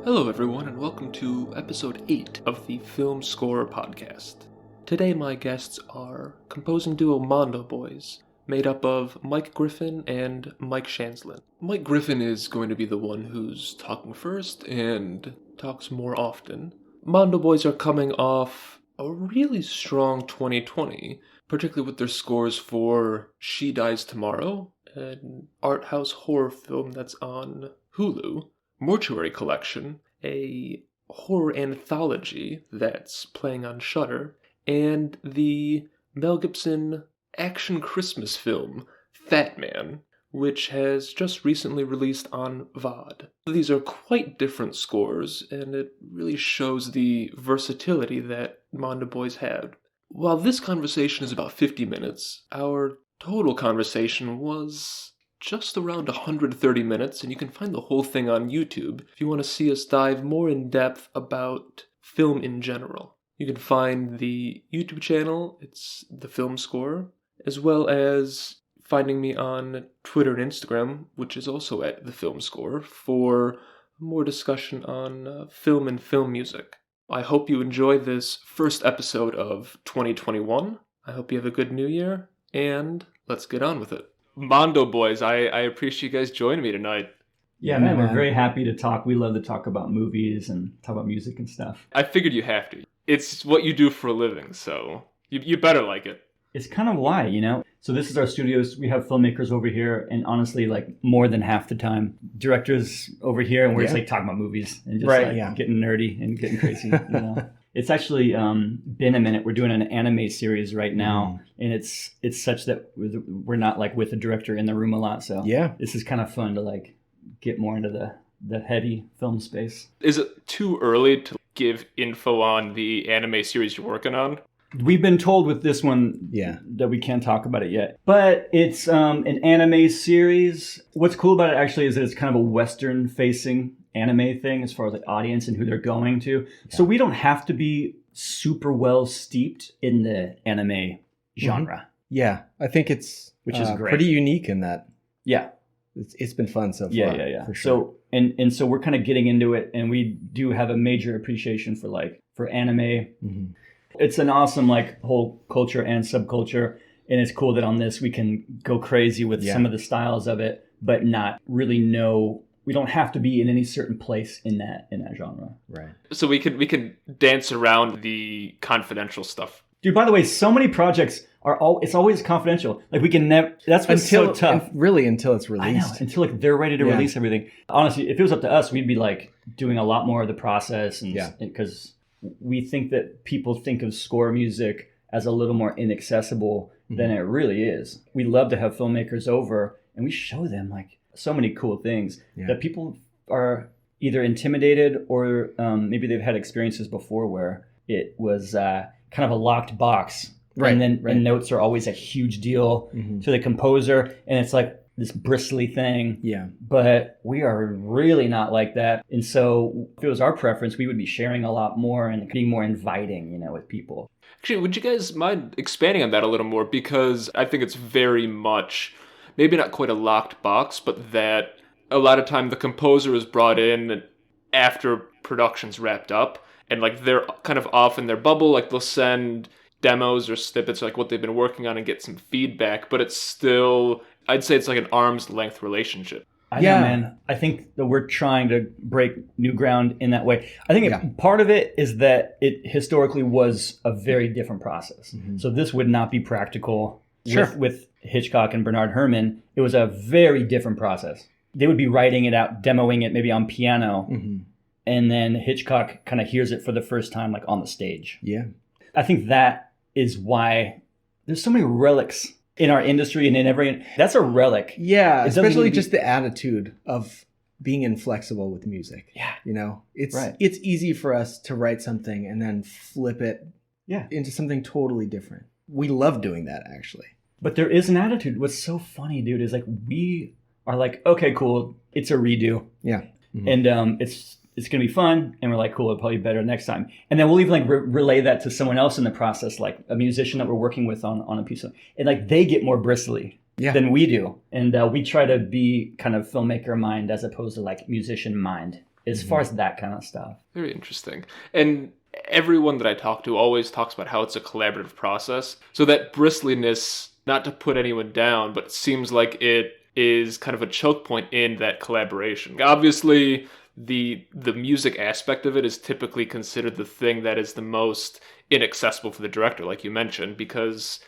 Hello everyone and welcome to episode 8 of the Film Score podcast. Today my guests are composing duo Mondo Boys, made up of Mike Griffin and Mike Shanslin. Mike Griffin is going to be the one who's talking first and talks more often. Mondo Boys are coming off a really strong 2020, particularly with their scores for She Dies Tomorrow, an art house horror film that's on Hulu, Mortuary Collection, a horror anthology that's playing on Shudder, and the Mel Gibson action Christmas film, Fatman, which has just recently released on VOD. These are quite different scores, and it really shows the versatility that Mondo Boys had. While this conversation is about 50 minutes, our total conversation was just around 130 minutes, and you can find the whole thing on YouTube if you want to see us dive more in depth about film in general. You can find the YouTube channel, it's The Film Score, as well as finding me on Twitter and Instagram, which is also at The Film Score, for more discussion on film and film music. I hope you enjoy this first episode of 2021. I hope you have a good new year, and let's get on with it. Mondo Boys, I appreciate you guys joining me tonight. Yeah, man, we're very happy to talk. We love to talk about movies and talk about music and stuff. I figured you have to. It's what you do for a living, so you better like it. It's kind of why, you know? So this is our studios. We have filmmakers over here, and honestly, like more than half the time, directors over here, and we're just like talking about movies and just getting nerdy and getting crazy, you know? It's actually been a minute. We're doing an anime series right now, and it's such that we're not like with the director in the room a lot. So this is kind of fun to like get more into the heady film space. Is it too early to give info on the anime series you're working on? We've been told with this one that we can't talk about it yet. But it's an anime series. What's cool about it actually is that it's kind of a Western-facing anime thing as far as like audience and who they're going to. Yeah. So we don't have to be super well steeped in the anime genre. Mm-hmm. Yeah, I think it's which is great. Pretty unique in that. Yeah. It's been fun so far. Yeah. For sure. So so we're kind of getting into it, and we do have a major appreciation for anime. Mm-hmm. It's an awesome like whole culture and subculture, and it's cool that on this we can go crazy with some of the styles of it, but not really know. We don't have to be in any certain place in that genre. Right. So we can dance around the confidential stuff. Dude, by the way, so many projects it's always confidential. Like we can never. That's what's so tough. Really, until it's released. I know, until like they're ready to release everything. Honestly, if it was up to us, we'd be like doing a lot more of the process, and because we think that people think of score music as a little more inaccessible than it really is. We love to have filmmakers over, and we show them like so many cool things that people are either intimidated or maybe they've had experiences before where it was kind of a locked box. Right. And then and notes are always a huge deal to the composer. And it's like this bristly thing. Yeah. But we are really not like that. And so if it was our preference, we would be sharing a lot more and being more inviting, you know, with people. Actually, would you guys mind expanding on that a little more? Because I think it's very much, maybe not quite a locked box, but that a lot of time the composer is brought in after production's wrapped up, and like they're kind of off in their bubble. Like they'll send demos or snippets like what they've been working on and get some feedback, but it's still, I'd say it's like an arm's length relationship. I know, man. I think that we're trying to break new ground in that way. I think part of it is that it historically was a very different process. So this would not be practical with Hitchcock and Bernard Herrmann. It was a very different process. They would be writing it out, demoing it maybe on piano, and then Hitchcock kind of hears it for the first time like on the stage. Yeah. I think that is why there's so many relics in our industry and in every... That's a relic. Yeah, especially just the attitude of being inflexible with music. Yeah. You know, it's easy for us to write something and then flip it into something totally different. We love doing that, actually. But there is an attitude. What's so funny, dude, is like we are like, okay, cool, it's a redo. Yeah. And it's going to be fun. And we're like, cool, it'll probably be better next time. And then we'll even like relay that to someone else in the process, like a musician that we're working with on a piece of, and like they get more bristly. than we do. And we try to be kind of filmmaker mind as opposed to like musician mind. as far as that kind of stuff. Very interesting. And everyone that I talk to always talks about how it's a collaborative process. So that bristliness, not to put anyone down, but it seems like it is kind of a choke point in that collaboration. Obviously, the music aspect of it is typically considered the thing that is the most inaccessible for the director, like you mentioned, because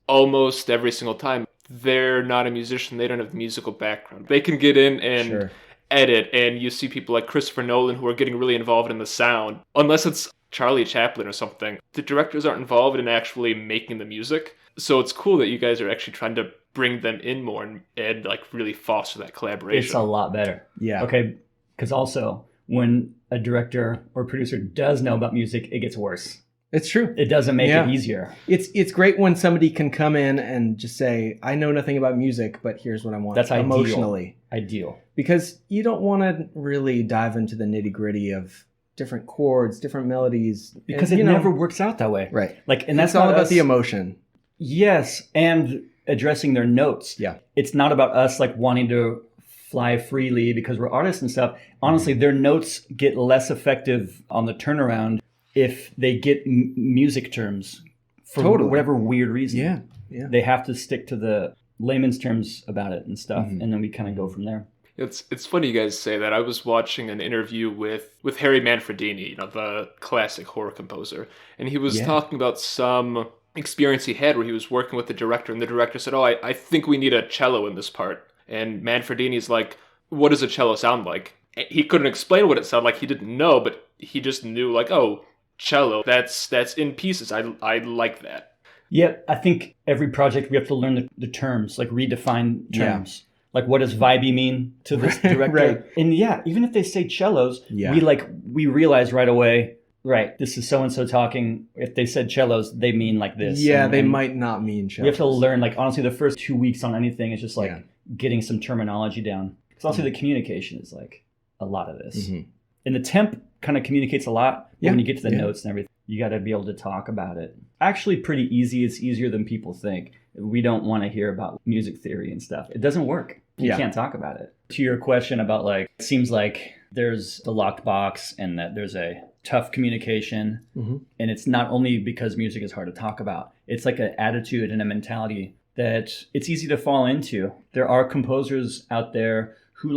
almost every single time they're not a musician, they don't have musical background. They can get in and edit, and you see people like Christopher Nolan who are getting really involved in the sound. Unless it's Charlie Chaplin or something, the directors aren't involved in actually making the music. So it's cool that you guys are actually trying to bring them in more and like really foster that collaboration. It's a lot better. Yeah. Okay, because also when a director or producer does know about music, it gets worse. It's true. It doesn't make it easier. It's great when somebody can come in and just say, I know nothing about music, but here's what I want. That's emotionally. Ideal. Because you don't want to really dive into the nitty gritty of different chords, different melodies. Because it never works out that way. Right. Like, and that's all about the emotion. Yes. And addressing their notes. Yeah. It's not about us like wanting to fly freely because we're artists and stuff. Honestly, their notes get less effective on the turnaround if they get music terms for whatever weird reason. Yeah. They have to stick to the layman's terms about it and stuff, and then we kind of go from there. It's funny you guys say that. I was watching an interview with Harry Manfredini, the classic horror composer, and he was talking about some experience he had where he was working with the director, and the director said, "Oh, I think we need a cello in this part." And Manfredini's like, "What does a cello sound like?" He couldn't explain what it sounded like. He didn't know, but he just knew like, "Oh, cello, that's in pieces. I like that." Yeah, I think every project we have to learn the terms, like redefine terms. Yeah. Like, what does vibey mean to this director? Right. And even if they say cellos, we realize right away, right, this is so-and-so talking. If they said cellos, they mean like this. Yeah, they might not mean cellos. We have to learn, like, honestly, the first 2 weeks on anything is just like getting some terminology down. Because also the communication is like a lot of this. Mm-hmm. And the temp kind of communicates a lot. But when you get to the notes and everything, you got to be able to talk about it. Actually pretty easy. It's easier than people think. We don't want to hear about music theory and stuff. It doesn't work. You can't talk about it. To your question about like, it seems like there's the locked box and that there's a tough communication. Mm-hmm. And it's not only because music is hard to talk about. It's like an attitude and a mentality that it's easy to fall into. There are composers out there who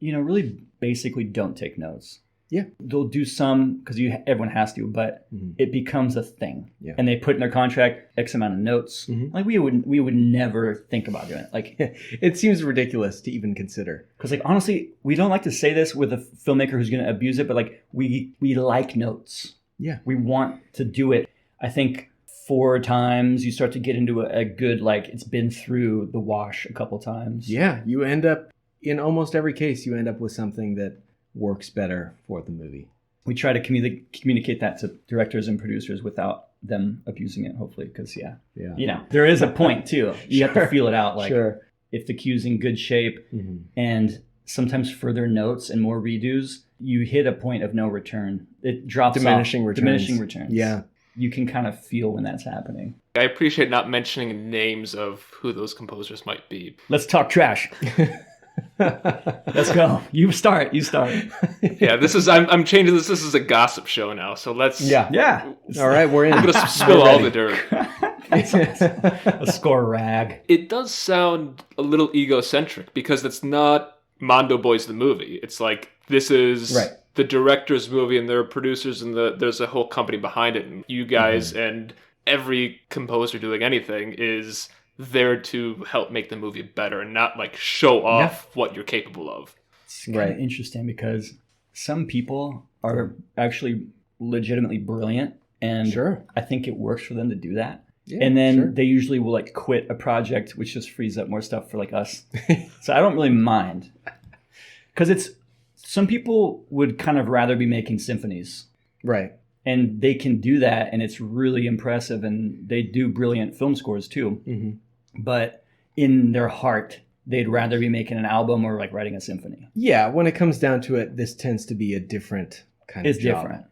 really basically don't take notes. Yeah. They'll do some because everyone has to, but it becomes a thing. Yeah. And they put in their contract X amount of notes. Mm-hmm. Like we would never think about doing it. Like it seems ridiculous to even consider. Because like honestly, we don't like to say this with a filmmaker who's going to abuse it, but like we like notes. Yeah. We want to do it. I think 4 times you start to get into a good, like it's been through the wash a couple times. Yeah. You end up in almost every case, you end up with something that works better for the movie. We try to communicate that to directors and producers without them abusing it, hopefully, because there is a point too. You have to feel it out. Like if the cue's in good shape and sometimes further notes and more redos, you hit a point of no return. It drops diminishing off. Returns. Diminishing returns. Yeah. You can kind of feel when that's happening. I appreciate not mentioning names of who those composers might be. Let's talk trash. Let's go. You start. Yeah, I'm changing this. This is a gossip show now. So let's. Yeah. All right, we're in. I'm gonna spill all the dirt. A score rag. It does sound a little egocentric because it's not Mondo Boys the movie. It's like this is the director's movie and there are producers and there's a whole company behind it, and you guys and every composer doing anything is there to help make the movie better and not like show off what you're capable of. It's kind of interesting because some people are actually legitimately brilliant and I think it works for them to do that. Yeah, and then they usually will like quit a project, which just frees up more stuff for like us. So I don't really mind because some people would kind of rather be making symphonies. Right. And they can do that, and it's really impressive, and they do brilliant film scores too. Mm-hmm. But in their heart, they'd rather be making an album or like writing a symphony. Yeah, when it comes down to it, this tends to be a different kind of job. It's different.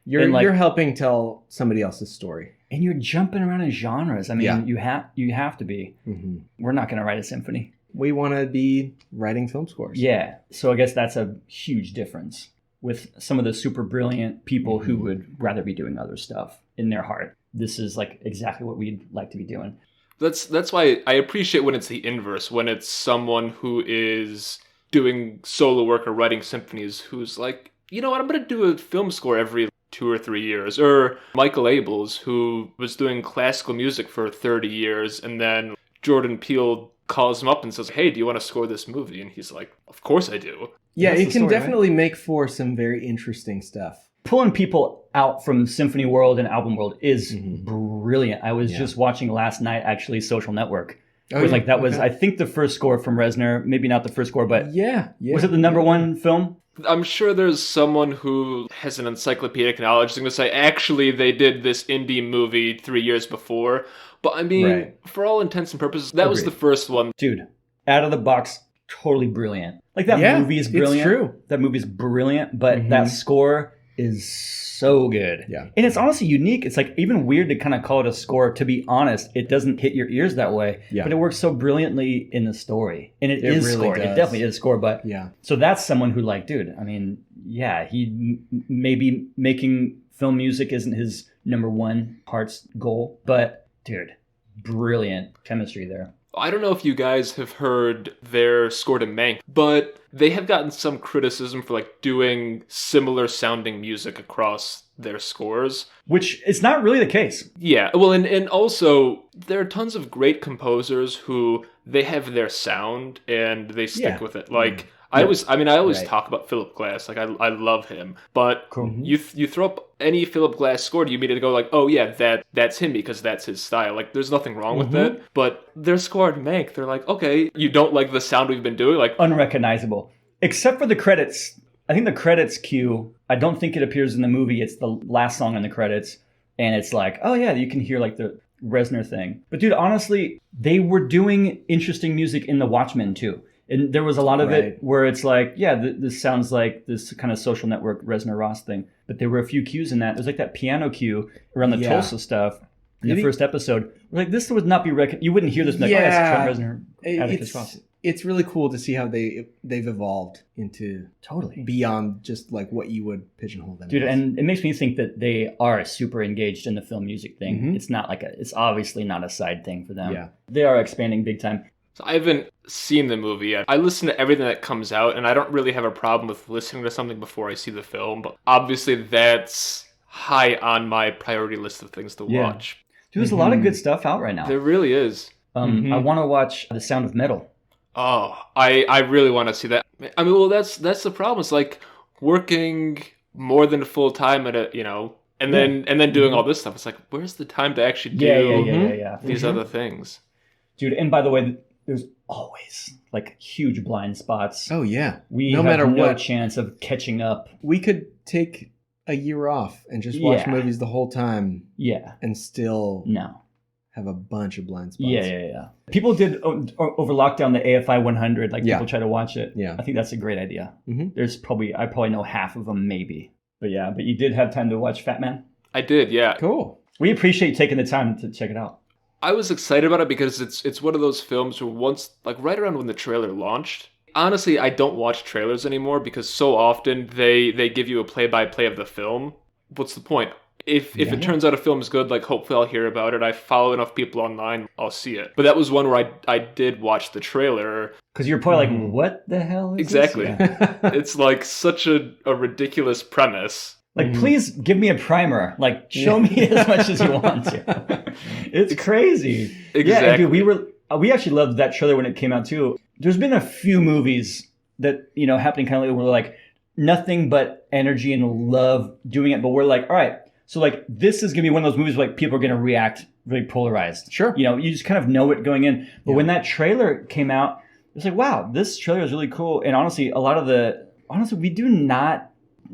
You're helping tell somebody else's story. And you're jumping around in genres. I mean, you have to be. Mm-hmm. We're not going to write a symphony. We want to be writing film scores. Yeah. So I guess that's a huge difference. with some of the super brilliant people who would rather be doing other stuff in their heart. This is like exactly what we'd like to be doing. That's why I appreciate when it's the inverse, when it's someone who is doing solo work or writing symphonies who's like, you know what, I'm going to do a film score every 2 or 3 years. Or Michael Abels, who was doing classical music for 30 years, and then Jordan Peele calls him up and says, hey, do you want to score this movie? And he's like, of course I do. Yeah, it can definitely make for some very interesting stuff. Pulling people out from symphony world and album world is brilliant. I was just watching last night, actually, Social Network. It was like, that was, I think, the first score from Reznor. Maybe not the first score, but was it the number one film? I'm sure there's someone who has an encyclopedic knowledge going to say, actually, they did this indie movie 3 years before. But I mean, for all intents and purposes, that was the first one. Dude, out of the box, totally brilliant. Like, that movie is brilliant. It's true. That movie's brilliant, but that score is so good. Yeah. And it's honestly unique. It's like even weird to kind of call it a score. To be honest, it doesn't hit your ears that way. Yeah. But it works so brilliantly in the story. And it is really scored. It definitely is score. But so that's someone who, like, dude, I mean, he maybe making film music isn't his number one heart's goal. But dude, brilliant chemistry there. I don't know if you guys have heard their score to Mank, but they have gotten some criticism for like doing similar sounding music across their scores. Which is not really the case. Yeah, well, and also there are tons of great composers who they have their sound and they stick with it. Like I always talk about Philip Glass. Like I love him, but you throw up any Philip Glass score, you immediately go like, oh yeah, that's him because that's his style. Like there's nothing wrong with that. But their score to Mank, they're like, okay, you don't like the sound we've been doing, like unrecognizable, except for the credits. I think the credits cue, I don't think it appears in the movie. It's the last song in the credits, and it's like, oh yeah, you can hear like the Reznor thing. But dude, honestly, they were doing interesting music in The Watchmen too. And there was a lot of it where it's like, yeah, this sounds like this kind of Social Network Reznor Ross thing. But there were a few cues in that. There's like that piano cue around the Tulsa stuff in the first episode. Like, this would not be you wouldn't hear this like, oh, that's Trent Reznor, Atticus Ross. It's really cool to see how they've evolved into beyond just like what you would pigeonhole them. Dude, and it makes me think that they are super engaged in the film music thing. It's not like it's obviously not a side thing for them. Yeah. They are expanding big time. So I haven't seen the movie yet. I listen to everything that comes out, and I don't really have a problem with listening to something before I see the film. But obviously, that's high on my priority list of things to watch. Dude, there's a lot of good stuff out right now. There really is. I want to watch The Sound of Metal. Oh, I really want to see that. I mean, well, that's the problem. It's like working more than full time at a, and then doing all this stuff. It's like, where's the time to actually do these other things? Dude, and by the way, there's always like huge blind spots. Oh yeah, we no matter no chance of catching up. We could take a year off and just watch movies the whole time. Yeah, and still have a bunch of blind spots. Yeah. People did over lockdown the AFI 100. Like people try to watch it. Yeah, I think that's a great idea. There's I probably know half of them maybe, but you did have time to watch Fatman. I did, yeah. Cool. We appreciate you taking the time to check it out. I was excited about it because it's one of those films where once, like right around when the trailer launched, honestly, I don't watch trailers anymore because so often they give you a play-by-play of the film. What's the point? If it turns out a film is good, like hopefully I'll hear about it. I follow enough people online, I'll see it. But that was one where I did watch the trailer. Because you're probably like, what the hell is exactly. this? Exactly. It's like such a ridiculous premise. Like, please give me a primer. Like, show me as much as you want to. It's crazy. Exactly. Yeah, dude, we actually loved that trailer when it came out, too. There's been a few movies that, happening kind of like, we're like, nothing but energy and love doing it. But we're like, all right, so like, this is going to be one of those movies where like, people are going to react really polarized. Sure. You just kind of know it going in. But when that trailer came out, it's like, wow, this trailer is really cool. And honestly, we do not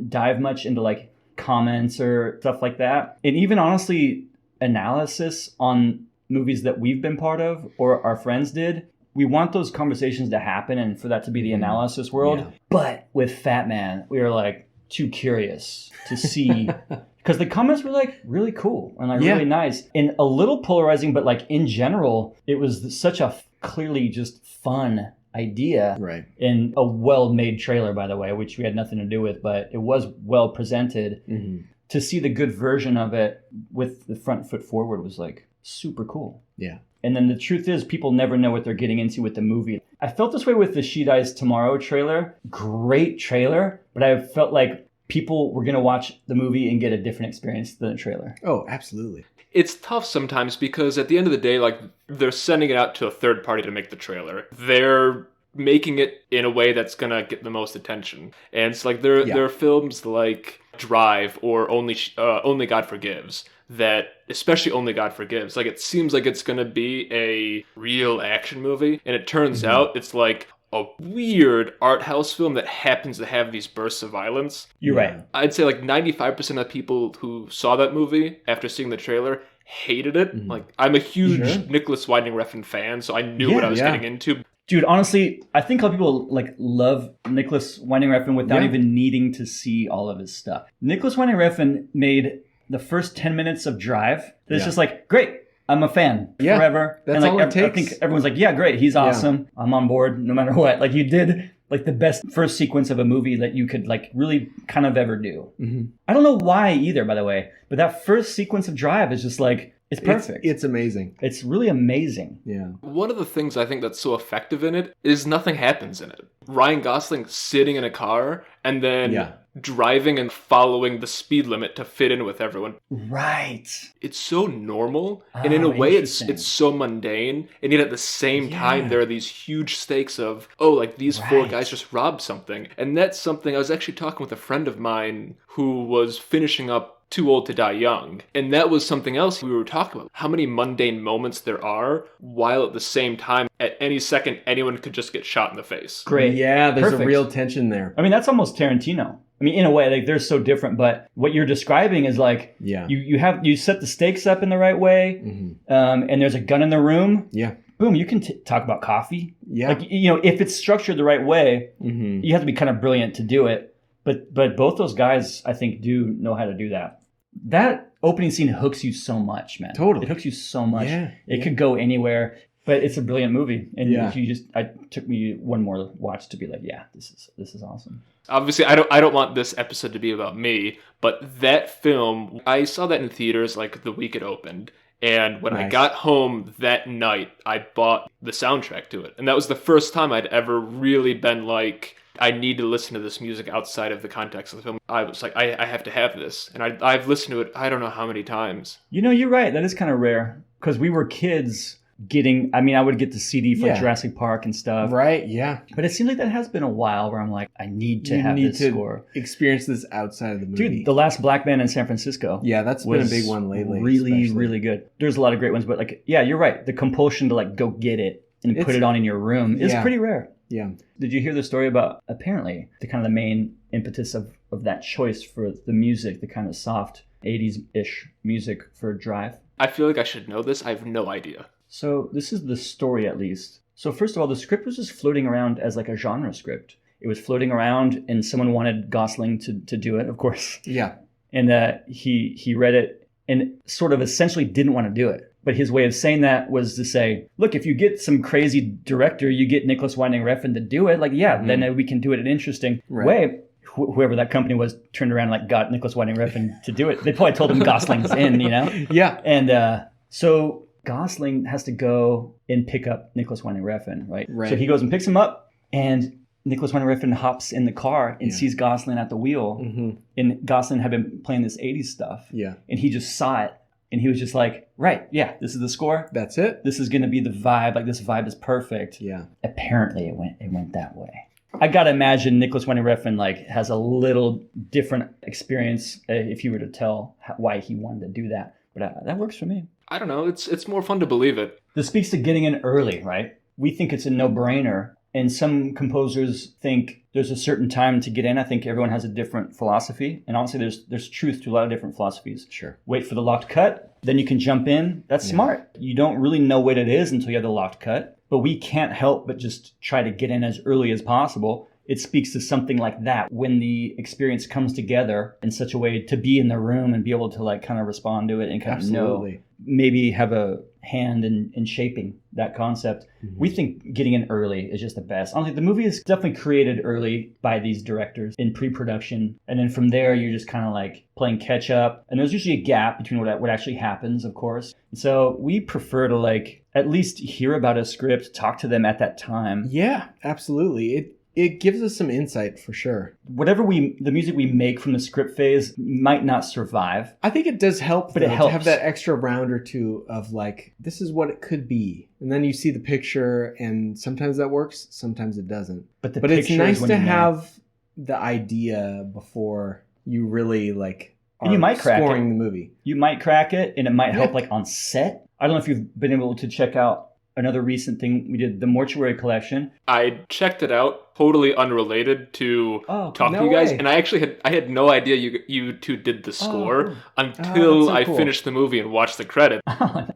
dive much into like comments or stuff like that. And even honestly, analysis on movies that we've been part of or our friends did. We want those conversations to happen and for that to be the analysis world. Yeah. But with Fatman, we were like too curious to see because the comments were like really cool and like really nice and a little polarizing, but like in general, it was such a clearly just fun idea. Right. In a well-made trailer, by the way, which we had nothing to do with, but it was well presented. Mm-hmm. To see the good version of it with the front foot forward was like super cool. Yeah. And then the truth is, people never know what they're getting into with the movie. I felt this way with the She Dies Tomorrow trailer. Great trailer, but I felt like people were going to watch the movie and get a different experience than the trailer. Oh, absolutely. It's tough sometimes because at the end of the day, like, they're sending it out to a third party to make the trailer. They're making it in a way that's gonna get the most attention. And it's like there are films like Drive or Only God Forgives that, especially Only God Forgives, like, it seems like it's gonna be a real action movie, and it turns out it's like a weird art house film that happens to have these bursts of violence. You're right. I'd say like 95% of the people who saw that movie after seeing the trailer hated it. Mm-hmm. Like, I'm a huge Nicolas Winding Refn fan, so I knew what I was getting into. Dude, honestly, I think a lot of people like love Nicolas Winding Refn without even needing to see all of his stuff. Nicolas Winding Refn made the first 10 minutes of Drive. It's just like, great, I'm a fan forever. That's and like, all it takes. I think everyone's like, yeah, great, he's awesome. I'm on board no matter what. Like, you did like the best first sequence of a movie that you could like really kind of ever do. Mm-hmm. I don't know why either, by the way, but that first sequence of Drive is just like, it's perfect. It's amazing. It's really amazing. Yeah. One of the things I think that's so effective in it is nothing happens in it. Ryan Gosling sitting in a car and then driving and following the speed limit to fit in with everyone. Right. It's so normal, and in a way it's so mundane, and yet at the same time there are these huge stakes of, oh, like, these four guys just robbed something. And that's something I was actually talking with a friend of mine who was finishing up Too Old to Die Young. And that was something else we were talking about. How many mundane moments there are, while at the same time, at any second, anyone could just get shot in the face. Great. Yeah, there's Perfect. a real tension there. I mean, that's almost Tarantino. I mean, in a way, like, they're so different, but what you're describing is like, you set the stakes up in the right way, and there's a gun in the room. Yeah. Boom, you can talk about coffee. Yeah. Like, you know, if it's structured the right way, you have to be kind of brilliant to do it. But both those guys, I think, do know how to do that. That opening scene hooks you so much, man. Totally. It hooks you so much. Yeah. It could go anywhere, but it's a brilliant movie. And it took me one more watch to be like, yeah, this is awesome. Obviously, I don't want this episode to be about me, but that film, I saw that in theaters like the week it opened. And when I got home that night, I bought the soundtrack to it. And that was the first time I'd ever really been like, I need to listen to this music outside of the context of the film. I was like, I have to have this. And I've listened to it I don't know how many times. You know, you're right. That is kind of rare. Because we were kids I would get the CD for Jurassic Park and stuff. Right, yeah. But it seems like that has been a while where I'm like, I need to have this score. Experience this outside of the movie. Dude, The Last Black Man in San Francisco. Yeah, that's been a big one lately. Really, really good. There's a lot of great ones, but like, yeah, you're right. The compulsion to like go get it and put it on in your room is pretty rare. Yeah. Did you hear the story about apparently the kind of the main impetus of that choice for the music, the kind of soft 80s-ish music for Drive? I feel like I should know this. I have no idea. So this is the story, at least. So first of all, the script was just floating around as like a genre script. It was floating around and someone wanted Gosling to do it, of course. Yeah. And he read it and sort of essentially didn't want to do it. But his way of saying that was to say, look, if you get some crazy director, you get Nicolas Winding Refn to do it, like, then we can do it in an interesting way. Whoever that company was turned around and like got Nicolas Winding Refn to do it. They probably told him Gosling's in, you know? Yeah. And so Gosling has to go and pick up Nicolas Winding Refn, right? So he goes and picks him up, and Nicolas Winding Refn hops in the car and sees Gosling at the wheel. Mm-hmm. And Gosling had been playing this 80s stuff. Yeah. And he just saw it. And he was just like, right, yeah, this is the score. That's it. This is going to be the vibe. Like, this vibe is perfect. Yeah. Apparently, it went that way. I got to imagine Nicolas Winding Refn, like, has a little different experience if you were to tell why he wanted to do that. But that works for me. I don't know. It's more fun to believe it. This speaks to getting in early, right? We think it's a no-brainer. And some composers think there's a certain time to get in. I think everyone has a different philosophy. And honestly, there's truth to a lot of different philosophies. Sure. Wait for the locked cut, then you can jump in. That's smart. You don't really know what it is until you have the locked cut. But we can't help but just try to get in as early as possible. It speaks to something like that when the experience comes together in such a way to be in the room and be able to like kind of respond to it and kind of know maybe have a hand in shaping that concept. We think getting in early is just the best. Honestly, the movie is definitely created early by these directors in pre-production. And then from there, you're just kind of like playing catch up. And there's usually a gap between what actually happens, of course. So we prefer to like at least hear about a script, talk to them at that time. Yeah, absolutely. It gives us some insight for sure. Whatever the music we make from the script phase might not survive. I think it does help, but it helps to have that extra round or two of like, this is what it could be. And then you see the picture and sometimes that works, sometimes it doesn't. But it's nice to have the idea before you really like and you might crack scoring the movie. You might crack it and it might help like on set. I don't know if you've been able to check out another recent thing we did, the Mortuary Collection. I checked it out, totally unrelated to talking to you guys, and I had no idea you two did the score until I finished the movie and watched the credits.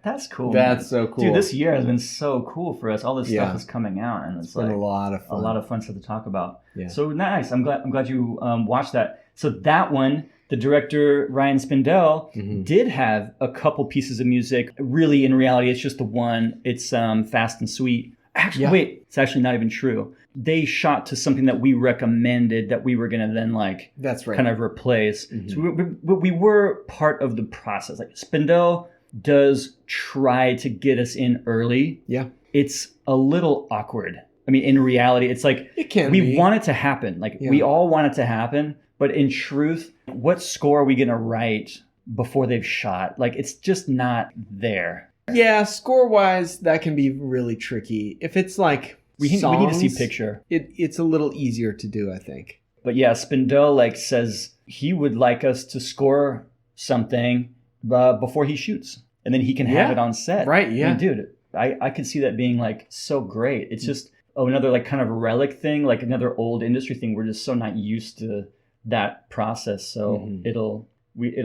That's cool. That's so cool, dude. This year has been so cool for us. All this stuff is coming out, and it's been like a lot of fun. A lot of fun stuff to talk about. Yeah. So nice. I'm glad you watched that. So that one. The director, Ryan Spindell, did have a couple pieces of music. Really, in reality, it's just the one. It's Fast and Sweet. Actually, wait, it's actually not even true. They shot to something that we recommended that we were going to then like kind of replace. So we were part of the process. Like Spindell does try to get us in early. Yeah. It's a little awkward. I mean, in reality, it's like we want it to happen. Like we all want it to happen. But in truth, what score are we going to write before they've shot? Like, it's just not there. Yeah, score-wise, that can be really tricky. If it's like we need to see picture. It's a little easier to do, I think. But yeah, Spindell like says he would like us to score something before he shoots. And then he can have it on set. Right, yeah. I mean, dude, I could see that being like so great. It's just another like kind of relic thing, like another old industry thing. We're just so not used to that process, so it'll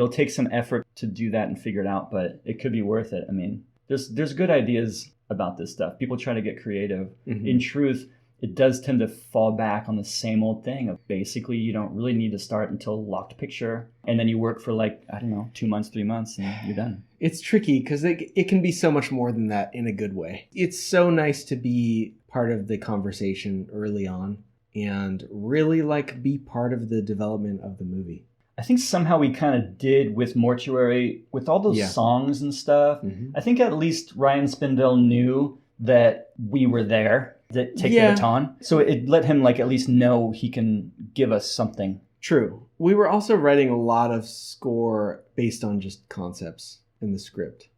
take some effort to do that and figure it out, but it could be worth it. I mean, there's good ideas about this stuff. People try to get creative. In truth, it does tend to fall back on the same old thing of basically you don't really need to start until locked picture, and then you work for like, I don't know, 2 months, 3 months, and you're done. It's tricky because it can be so much more than that in a good way. It's so nice to be part of the conversation early on and really like be part of the development of the movie. I think somehow we kind of did with Mortuary, with all those songs and stuff. I think at least Ryan Spindell knew that we were there to take the baton. So it let him like at least know he can give us something. True. We were also writing a lot of score based on just concepts in the script.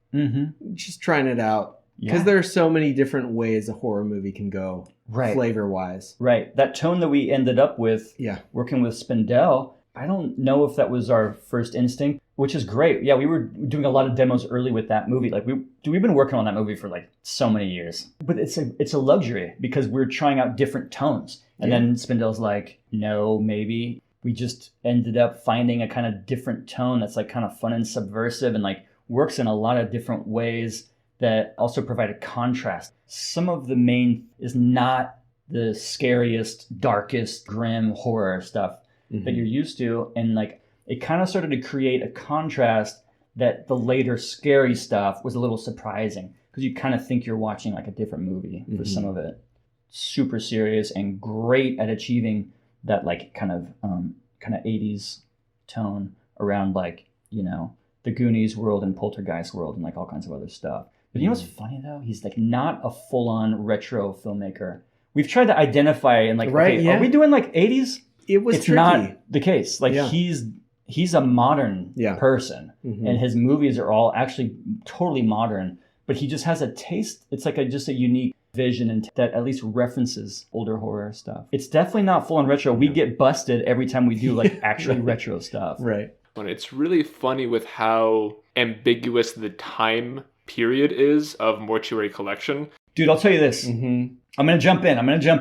Just trying it out. Because there are so many different ways a horror movie can go, flavor-wise. Right. That tone that we ended up with, working with Spindell, I don't know if that was our first instinct, which is great. Yeah, we were doing a lot of demos early with that movie. Like we've been working on that movie for like so many years. But it's a luxury because we're trying out different tones. And then Spindell's like, no, maybe. We just ended up finding a kind of different tone that's like kind of fun and subversive and like works in a lot of different ways that also provide a contrast. Some of the main is not the scariest, darkest, grim horror stuff that you're used to. And like it kind of started to create a contrast that the later scary stuff was a little surprising because you kind of think you're watching like a different movie for some of it. Super serious and great at achieving that like kind of 80s tone around like, you know, the Goonies world and Poltergeist world and like all kinds of other stuff. But you know what's funny though? He's like not a full-on retro filmmaker. We've tried to identify and like, are we doing like 80s? It's tricky. Not the case. Like he's a modern person, and his movies are all actually totally modern. But he just has a taste. It's like just a unique vision and that at least references older horror stuff. It's definitely not full-on retro. We get busted every time we do like actually retro stuff. Right. It's really funny with how ambiguous the time period is of Mortuary Collection. Dude, I'll tell you this. I'm going to jump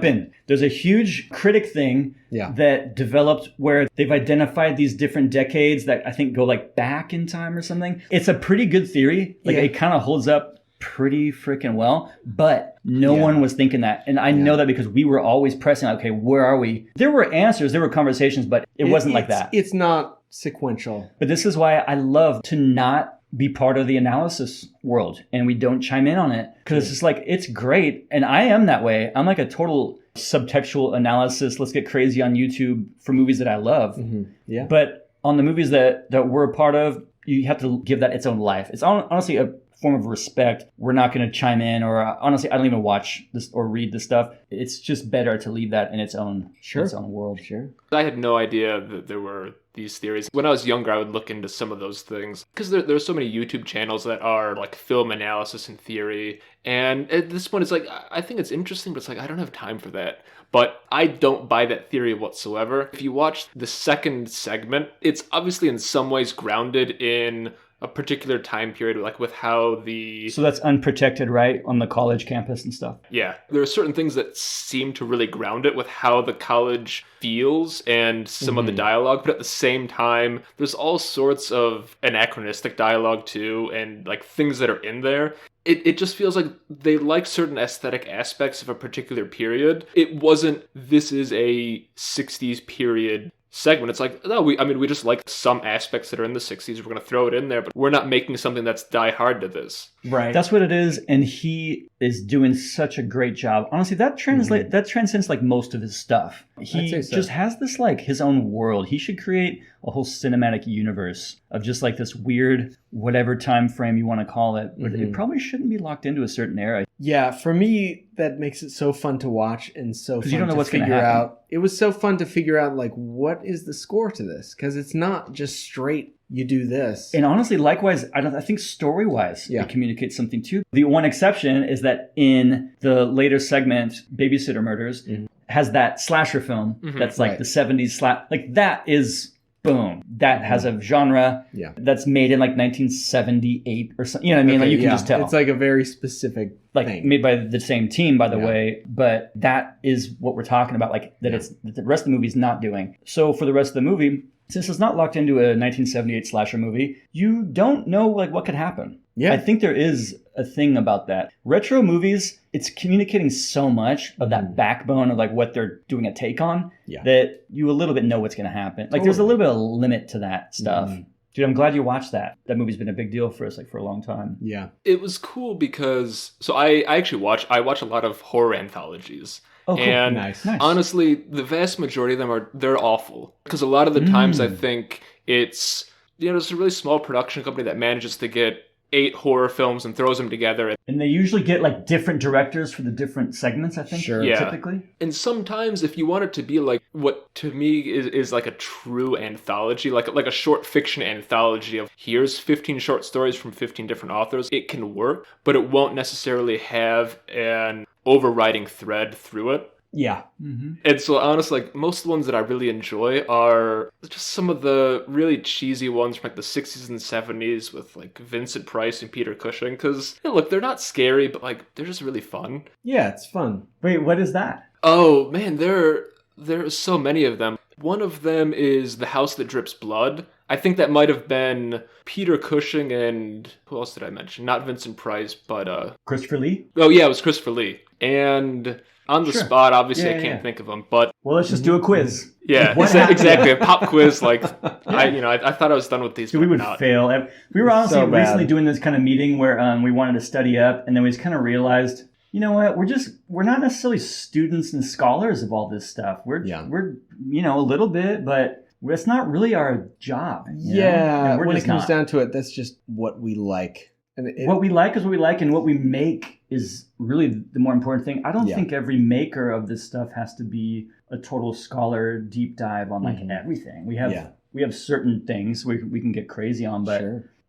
in. There's a huge critic thing that developed where they've identified these different decades that I think go like back in time or something. It's a pretty good theory. Like it kind of holds up pretty freaking well, but no one was thinking that. And I know that because we were always pressing, okay, where are we? There were answers, there were conversations, but it wasn't like that. It's not sequential. But this is why I love to not be part of the analysis world and we don't chime in on it because it's just like, it's great. And I am that way. I'm like a total subtextual analysis. Let's get crazy on YouTube for movies that I love. Mm-hmm. Yeah. But on the movies that we're a part of, you have to give that its own life. It's honestly a form of respect. We're not going to chime in, or honestly, I don't even watch this or read this stuff. It's just better to leave that in its own world. Sure. I had no idea that there were these theories. When I was younger, I would look into some of those things because there's so many YouTube channels that are like film analysis and theory. And at this point, it's like, I think it's interesting, but it's like, I don't have time for that. But I don't buy that theory whatsoever. If you watch the second segment, it's obviously in some ways grounded in a particular time period, like with how the... So that's unprotected, right? On the college campus and stuff. Yeah. There are certain things that seem to really ground it with how the college feels and some of the dialogue, but at the same time, there's all sorts of anachronistic dialogue too, and like things that are in there. It just feels like they like certain aesthetic aspects of a particular period. It wasn't, this is a 60s period segment. It's like, no, we just like some aspects that are in the 60s. We're going to throw it in there, but we're not making something that's die hard to this. Right. That's what it is. And he is doing such a great job. Honestly, that transcends like most of his stuff. He just has this like his own world. He should create a whole cinematic universe of just like this weird, whatever time frame you want to call it. But it probably shouldn't be locked into a certain era. Yeah, for me, that makes it so fun to watch and so fun you don't know to what's figure out. It was so fun to figure out, like, what is the score to this? Because it's not just straight, you do this. And honestly, likewise, I think story-wise, it communicates something too. The one exception is that in the later segment, Babysitter Murders, has that slasher film that's like the 70s like that is... Boom. That has a genre that's made in like 1978 or something. You know what I mean? Like you can just tell. It's like a very specific thing. Made by the same team, by the way. But that is what we're talking about. Like that it's the rest of the movie's not doing. So for the rest of the movie, since it's not locked into a 1978 slasher movie, you don't know like what could happen. Yeah. I think there is a thing about that. Retro movies, it's communicating so much of that backbone of like what they're doing a take on that you a little bit know what's going to happen. Like there's a little bit of limit to that stuff. Dude, I'm glad you watched that. That movie's been a big deal for us like for a long time. Yeah. It was cool because I actually watch a lot of horror anthologies. Oh, cool. And nice. Honestly, the vast majority of them they're awful. Because a lot of the times I think it's, there's a really small production company that manages to get 8 horror films and throws them together. And they usually get like different directors for the different segments, I think. Sure. Yeah. Typically. And sometimes if you want it to be like what to me is like a true anthology, like a short fiction anthology of here's 15 short stories from 15 different authors, it can work, but it won't necessarily have an overriding thread through it. Yeah. And so honestly, like most of the ones that I really enjoy are just some of the really cheesy ones from like the 60s and 70s with like Vincent Price and Peter Cushing. Because look, they're not scary, but like they're just really fun. Yeah, it's fun. Wait, what is that? Oh man, there are so many of them. One of them is The House That Drips Blood. I think that might have been Peter Cushing and who else did I mention? Not Vincent Price, but Christopher Lee? Oh yeah, it was Christopher Lee. And on the spot, obviously, I can't think of them, but... Well, let's just do a quiz. Yeah, exactly. A pop quiz, like, I thought I was done with these, we would fail. We were honestly recently doing this kind of meeting where we wanted to study up, and then we just kind of realized, you know what, we're not necessarily students and scholars of all this stuff. We're a little bit, but... it's not really our job. Yeah, when it comes down to it, that's just what we like. And what we like is what we like, and what we make is really the more important thing. I don't think every maker of this stuff has to be a total scholar deep dive on like everything. We have certain things we can get crazy on,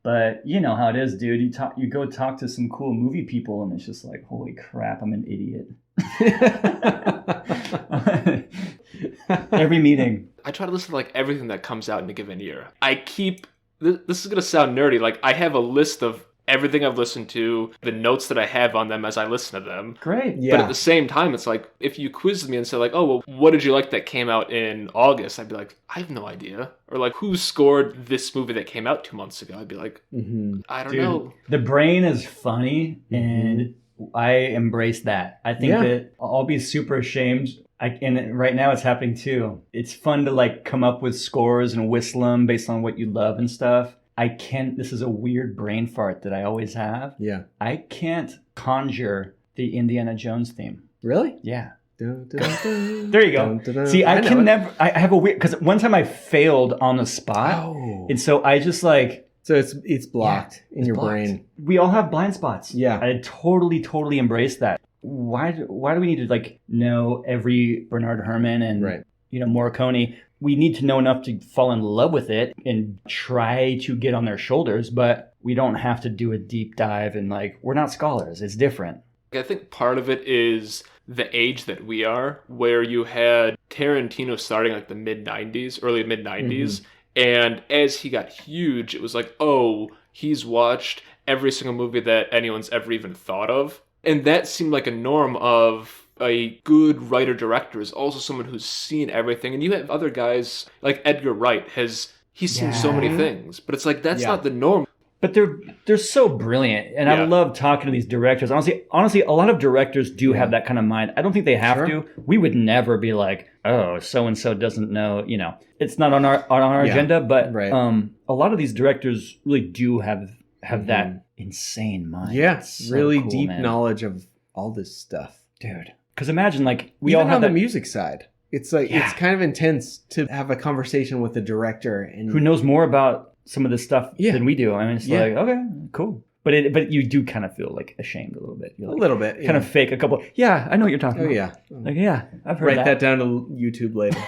but you know how it is, dude. You go talk to some cool movie people, and it's just like, holy crap, I'm an idiot. Every meeting. I try to listen to like everything that comes out in a given year. This is going to sound nerdy. Like I have a list of everything I've listened to, the notes that I have on them as I listen to them. Great. Yeah. But at the same time, it's like, if you quizzed me and said like, oh, well, what did you like that came out in August? I'd be like, I have no idea. Or like, who scored this movie that came out 2 months ago? I'd be like, I don't know. The brain is funny, and I embrace that. I think that I'll be super ashamed. And right now it's happening too. It's fun to like come up with scores and whistle them based on what you love and stuff. this is a weird brain fart that I always have. Yeah. I can't conjure the Indiana Jones theme. Really? Yeah. Dun, dun, dun, There you go. dun, dun, dun. See, I can it. never, I have a weird, because one time I failed on the spot. Oh. And so I just like. So it's blocked in your brain. We all have blind spots. Yeah. I totally embrace that. Why do we need to like know every Bernard Herrmann and Morricone? We need to know enough to fall in love with it and try to get on their shoulders, but we don't have to do a deep dive and like, we're not scholars. It's different. I think part of it is the age that we are, where you had Tarantino starting like the mid-90s, early mid-90s, and as he got huge, it was like, oh, he's watched every single movie that anyone's ever even thought of. And that seemed like a norm of a good writer-director is also someone who's seen everything. And you have other guys, like Edgar Wright, he's seen so many things. But it's like, that's not the norm. But they're so brilliant, and I love talking to these directors. Honestly, a lot of directors do have that kind of mind. I don't think they have to. We would never be like, oh, so and so doesn't know. It's not on our agenda. But a lot of these directors really do have that insane mind. Yeah, so really cool, deep man. knowledge of all this stuff, dude. Because imagine like we even all have on that the music side. It's like it's kind of intense to have a conversation with a director and who knows more about some of this stuff than we do. I mean, it's like, okay, cool. But you do kind of feel like ashamed a little bit. You're like, a little bit. Kind of fake a couple. Yeah, I know what you're talking about. Yeah. Like, yeah, I've heard Write that down to YouTube later.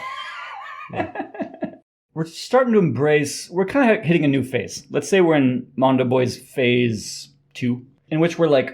We're starting to embrace, we're kind of hitting a new phase. Let's say we're in Mondo Boys phase 2, in which we're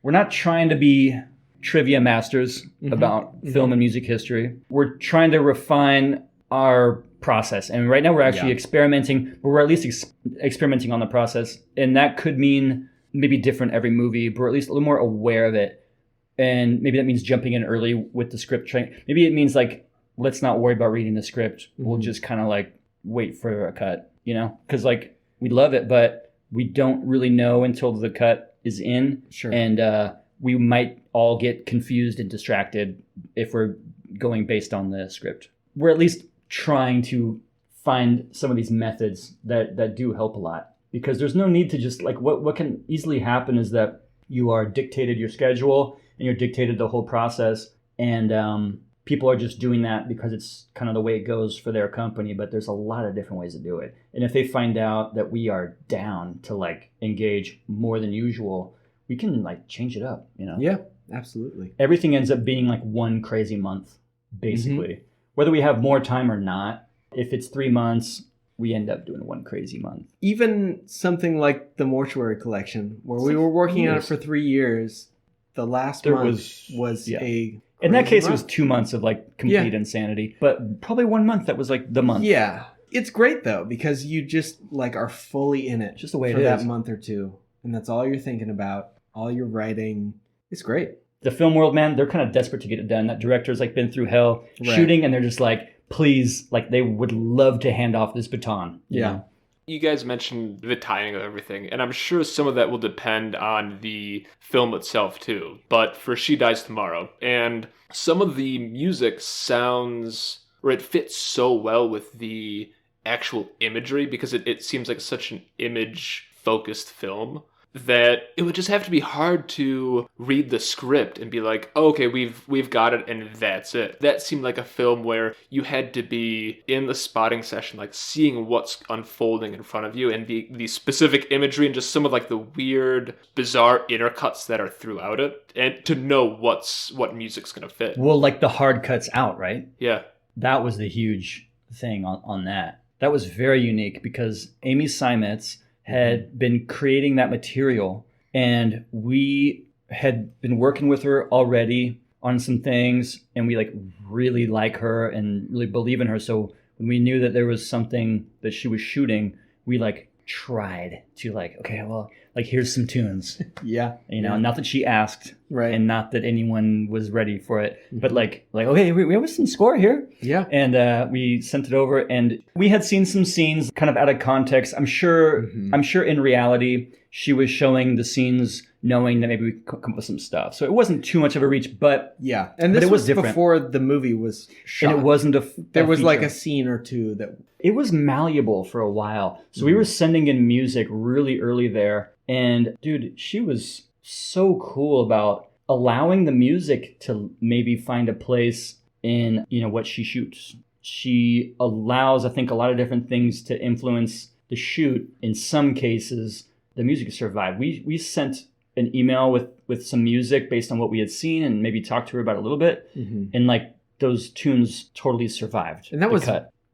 not trying to be trivia masters about film and music history. We're trying to refine our process. And right now we're actually experimenting, but we're at least experimenting on the process. And that could mean maybe different every movie, but we're at least a little more aware of it. And maybe that means jumping in early with the script train. Maybe it means like, let's not worry about reading the script. We'll just kind of like wait for a cut, because like we love it, but we don't really know until the cut is in. Sure. And we might all get confused and distracted if we're going based on the script. We're at least trying to find some of these methods that do help a lot, because there's no need to just like what can easily happen is that you are dictated your schedule and you're dictated the whole process, and people are just doing that because it's kind of the way it goes for their company, but there's a lot of different ways to do it. And if they find out that we are down to like engage more than usual, we can like change it up, Yeah, absolutely. Everything ends up being like one crazy month, basically. Whether we have more time or not, if it's 3 months, we end up doing one crazy month. Even something like the Mortuary Collection, where we were working on it for 3 years, the last month was a... In that case, it was 2 months of like complete insanity, but probably 1 month that was like the month. Yeah. It's great though, because you just like are fully in it just the way for it that is. month or two. And that's all you're thinking about, all you're writing. It's great. The film world, man, they're kind of desperate to get it done. That director's like been through hell shooting, and they're just like, please, like they would love to hand off this baton. You know? You guys mentioned the timing of everything, and I'm sure some of that will depend on the film itself too. But for She Dies Tomorrow, and some of the music sounds, or it fits so well with the actual imagery, because it seems like such an image-focused film, that it would just have to be hard to read the script and be like, oh, okay, we've got it and that's it. That seemed like a film where you had to be in the spotting session, like seeing what's unfolding in front of you, and the specific imagery and just some of like the weird, bizarre intercuts that are throughout it, and to know what music's gonna fit. Well, like the hard cuts out, right? Yeah. That was the huge thing on that. That was very unique because Amy Seimetz had been creating that material, and we had been working with her already on some things, and we like really like her and really believe in her. So when we knew that there was something that she was shooting, we like tried to like, okay, well, like here's some tunes. Not that she asked, right, and not that anyone was ready for it, but like okay, we have some score here. And we sent it over, and we had seen some scenes kind of out of context. I'm sure in reality she was showing the scenes knowing that maybe we could come up with some stuff. So it wasn't too much of a reach, but yeah. And this was different. Before the movie was shot. And it wasn't there was feature. Like a scene or two that... It was malleable for a while. So we were sending in music really early there. And dude, she was so cool about allowing the music to maybe find a place in, what she shoots. She allows, I think, a lot of different things to influence the shoot. In some cases, the music survived. We sent an email with some music based on what we had seen and maybe talked to her about a little bit. And like those tunes totally survived. And that was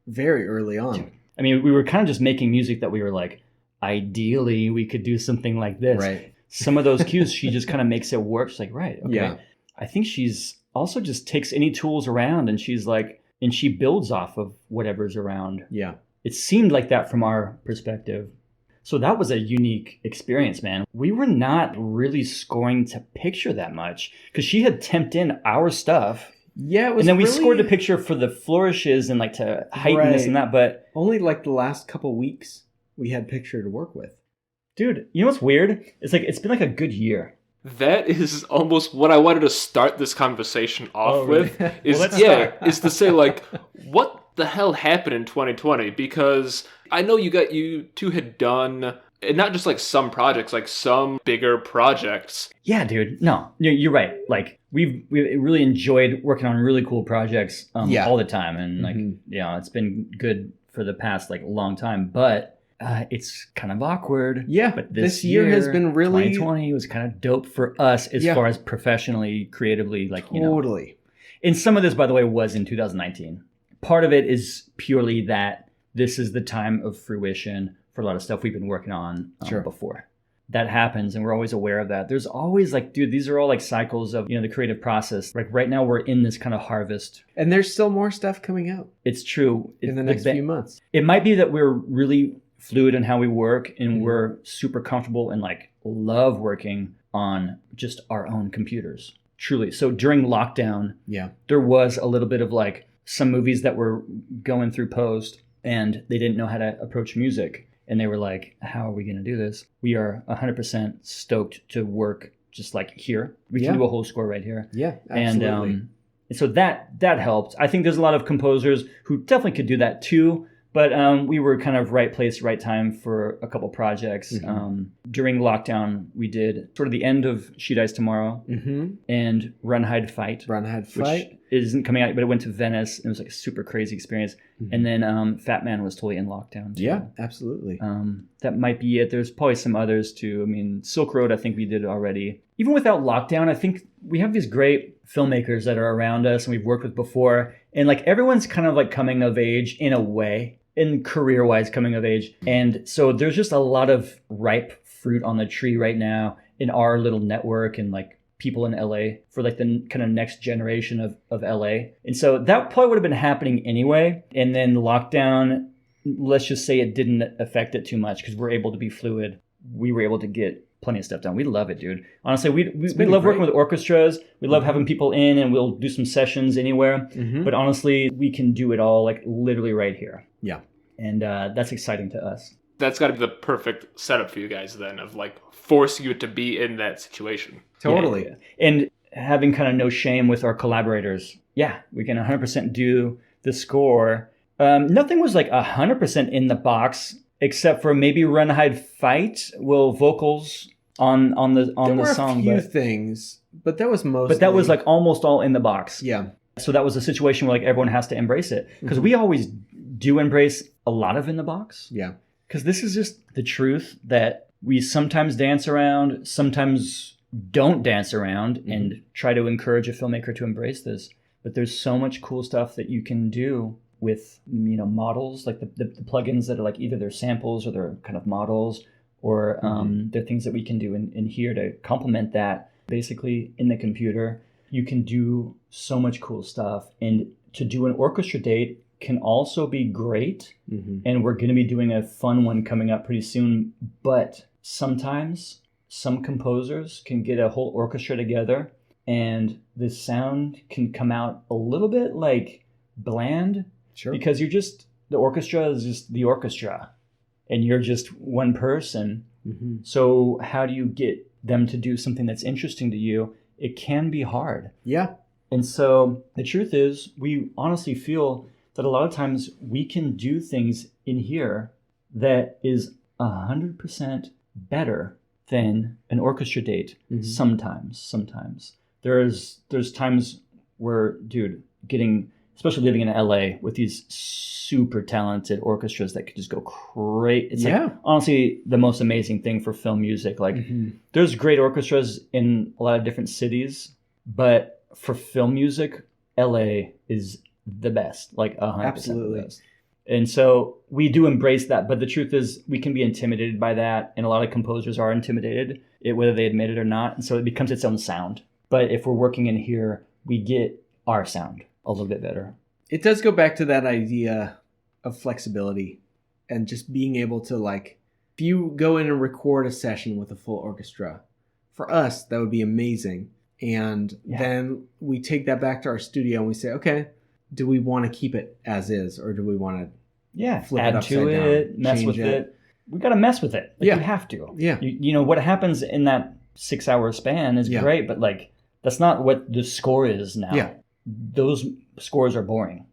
very early on. I mean, we were kind of just making music that we were like, ideally we could do something like this. Right. Some of those cues, she just kind of makes it work. She's like, right, okay. Yeah. I think she's also just takes any tools around and she's like, and she builds off of whatever's around. Yeah. It seemed like that from our perspective. So that was a unique experience, man. We were not really scoring to picture that much because she had temped in our stuff. Yeah, it was. And then we scored the picture for the flourishes and like to heighten this and that, but only like the last couple weeks we had picture to work with. Dude, you know what's weird? It's like it's been like a good year. That is almost what I wanted to start this conversation off with. Really? Is to say like, what the hell happened in 2020? Because I know you two had done, and not just like some projects, like some bigger projects. Yeah, dude. No, you're right. Like we really enjoyed working on really cool projects all the time, and like it's been good for the past like long time, but. It's kind of awkward. Yeah, but this year has been really... 2020 was kind of dope for us as far as professionally, creatively, like, Totally. And some of this, by the way, was in 2019. Part of it is purely that this is the time of fruition for a lot of stuff we've been working on before. That happens, and we're always aware of that. There's always like, dude, these are all like cycles of, the creative process. Like right now we're in this kind of harvest. And there's still more stuff coming out. It's true. In the next few months. It might be that we're really fluid in how we work and we're super comfortable and like love working on just our own computers. Truly. So during lockdown, there was a little bit of like some movies that were going through post and they didn't know how to approach music. And they were like, how are we going to do this? We are 100% stoked to work just like here. We can do a whole score right here. Yeah, absolutely. And so that helped. I think there's a lot of composers who definitely could do that too. But we were kind of right place, right time for a couple projects. During lockdown, we did sort of the end of She Dies Tomorrow and Run, Hide, Fight. Run, Hide, Fight. Which isn't coming out, but it went to Venice. And it was like a super crazy experience. And then Fatman was totally in lockdown too. Yeah, absolutely. That might be it. There's probably some others too. I mean, Silk Road, I think we did already. Even without lockdown, I think we have these great filmmakers that are around us and we've worked with before. And like everyone's kind of like coming of age in a way. In career-wise coming of age. And so there's just a lot of ripe fruit on the tree right now in our little network and like people in LA for like the kind of next generation of LA. And so that probably would have been happening anyway. And then lockdown, let's just say it didn't affect it too much because we're able to be fluid. We were able to get plenty of stuff done. We love it, dude. Honestly, we love working with orchestras. We love having people in and we'll do some sessions anywhere. But honestly, we can do it all like literally right here. Yeah. And that's exciting to us. That's got to be the perfect setup for you guys then of like forcing you to be in that situation. Totally. Yeah. And having kind of no shame with our collaborators. Yeah, we can 100% do the score. Nothing was like 100% in the box except for maybe Run, Hide, Fight. Well, vocals on the song. There were a few things, but that was mostly... But that was like almost all in the box. Yeah. So that was a situation where like everyone has to embrace it. Because we always do embrace a lot of in the box. Yeah. Because this is just the truth that we sometimes dance around, sometimes don't dance around and try to encourage a filmmaker to embrace this. But there's so much cool stuff that you can do with, models, like the plugins that are like either they're samples or they're kind of models or they're things that we can do in here to complement that. Basically in the computer, you can do so much cool stuff. And to do an orchestra date can also be great. And we're going to be doing a fun one coming up pretty soon. But sometimes some composers can get a whole orchestra together and the sound can come out a little bit like bland. Sure. Because the orchestra is just the orchestra and you're just one person. So how do you get them to do something that's interesting to you, it can be hard. Yeah. And so the truth is, we honestly feel that a lot of times we can do things in here that is 100% better than an orchestra date. Sometimes. There's times where, dude, especially living in LA with these super talented orchestras that could just go crazy. It's like, honestly, the most amazing thing for film music. Like, there's great orchestras in a lot of different cities, but for film music, LA is the best, like 100% Absolutely. the best. And so we do embrace that, but the truth is we can be intimidated by that, and a lot of composers are intimidated, whether they admit it or not, and so it becomes its own sound. But if we're working in here, we get our sound a little bit better. It does go back to that idea of flexibility and just being able to, like, if you go in and record a session with a full orchestra, for us, that would be amazing. And then we take that back to our studio and we say, okay, do we want to keep it as is, or do we want to flip it upside down, mess with it? We got to mess with it. Like, you have to. Yeah. You know, what happens in that 6-hour span is great, but like, that's not what the score is now. Yeah. Those scores are boring.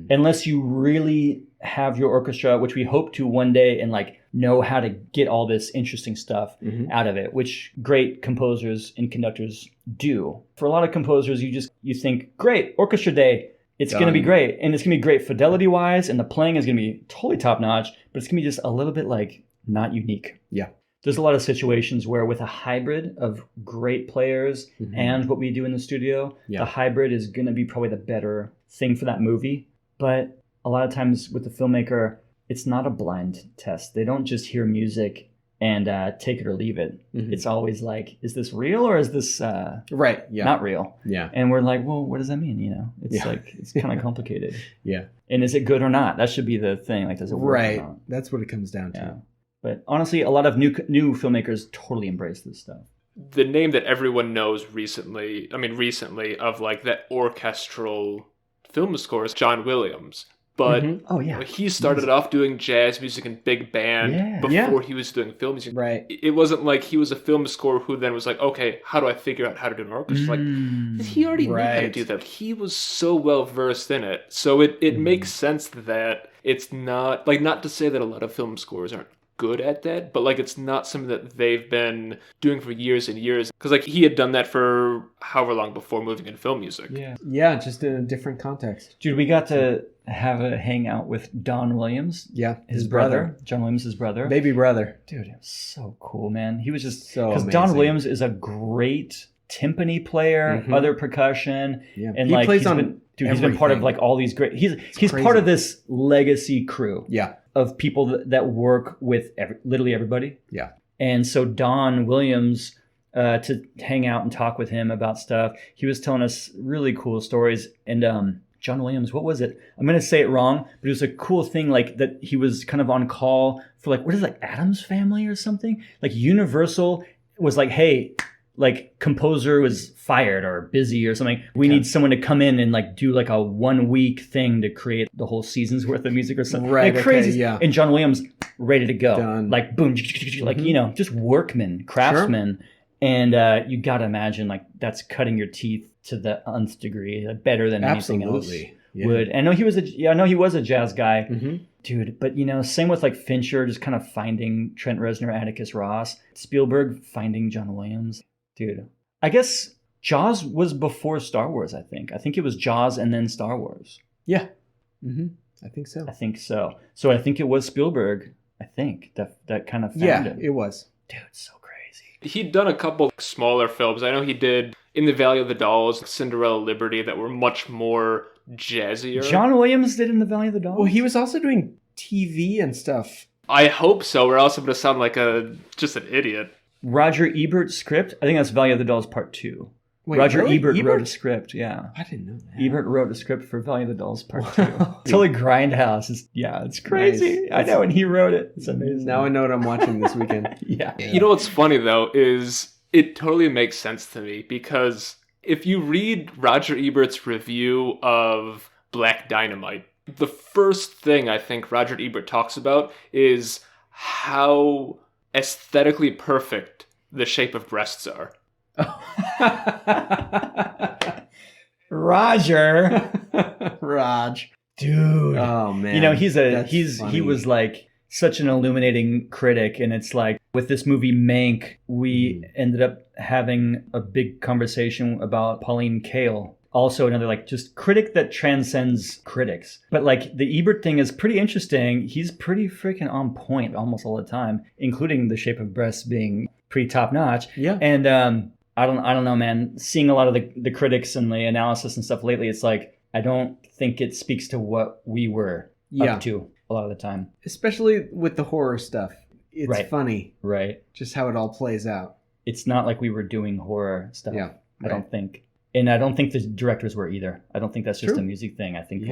Unless you really have your orchestra, which we hope to one day, and like know how to get all this interesting stuff out of it, which great composers and conductors do. For a lot of composers, you think, great, orchestra day, it's going to be great. And it's going to be great fidelity wise, and the playing is going to be totally top notch, but it's going to be just a little bit like not unique. Yeah. There's a lot of situations where with a hybrid of great players and what we do in the studio, the hybrid is going to be probably the better thing for that movie. But a lot of times with the filmmaker, it's not a blind test. They don't just hear music and take it or leave it. It's always like, is this real or is this not real? Yeah. And we're like, well, what does that mean? You know, it's like, it's kind of complicated. Yeah. And is it good or not? That should be the thing. Like, does it work or not? That's what it comes down to. But honestly, a lot of new filmmakers totally embrace this stuff. The name that everyone knows recently of like that orchestral film score is John Williams. But he started off doing jazz music and big band before he was doing film music. Right. It wasn't like he was a film scorer who then was like, okay, how do I figure out how to do an orchestra? Like, he already knew how to do that. He was so well versed in it. So it makes sense that it's not, like, not to say that a lot of film scores aren't good at that, but like it's not something that they've been doing for years and years, because like he had done that for however long before moving into film music. Just in a different context. Dude, we got to have a hangout with Don Williams, his brother, John Williams' brother, baby brother. Dude, it was so cool, man. He was just so because Don Williams is a great timpani player, other percsion, and he like plays on he's been part of like all these great, he's part of this legacy crew of people that work with literally everybody. And so Don Williams, to hang out and talk with him about stuff, he was telling us really cool stories. And John Williams, what was it? I'm going to say it wrong, but it was a cool thing, like that he was kind of on call for like, what is it, like Addams Family or something? Like Universal was like, hey, like composer was fired or busy or something. We need someone to come in and like do like a 1 week thing to create the whole season's worth of music or something. Right. Like crazy. And John Williams ready to go. Done. Like boom, like, you know, just workman, craftsman. Sure. And you got to imagine like that's cutting your teeth to the nth degree, better than anything else would. I know he was a jazz guy. Dude, but you know, same with like Fincher, just kind of finding Trent Reznor, Atticus Ross, Spielberg finding John Williams. Dude, I guess Jaws was before Star Wars, I think. I think it was Jaws and then Star Wars. Yeah. I think so. So I think it was Spielberg, I think, that kind of found him. Yeah, it was. Dude, so crazy. He'd done a couple smaller films. I know he did In the Valley of the Dolls, Cinderella Liberty, that were much more jazzier. John Williams did In the Valley of the Dolls? Well, he was also doing TV and stuff. I hope so, or else I'm going to sound like just an idiot. Roger Ebert's script? I think that's Valley of the Dolls Part 2. Wait, Roger really? Ebert wrote a script, yeah. I didn't know that. Ebert wrote a script for Valley of the Dolls Part 2. Totally Grindhouse. It's crazy. Nice. I know, and he wrote it. It's amazing. Now I know what I'm watching this weekend. Yeah. You know what's funny, though, is it totally makes sense to me, because if you read Roger Ebert's review of Black Dynamite, the first thing I think Roger Ebert talks about is how aesthetically perfect the shape of breasts are. Roger. Raj. Dude. Oh man. You know, he was like such an illuminating critic, and it's like with this movie Mank, we ended up having a big conversation about Pauline Kael. Also another like just critic that transcends critics. But like the Ebert thing is pretty interesting. He's pretty freaking on point almost all the time, including The Shape of Breasts being pretty top notch. Yeah. And I don't know, man. Seeing a lot of the critics and the analysis and stuff lately, it's like I don't think it speaks to what we were up to a lot of the time. Especially with the horror stuff. It's funny. Right. Just how it all plays out. It's not like we were doing horror stuff. Yeah. I don't think. And I don't think the directors were either. I don't think that's just a music thing. I think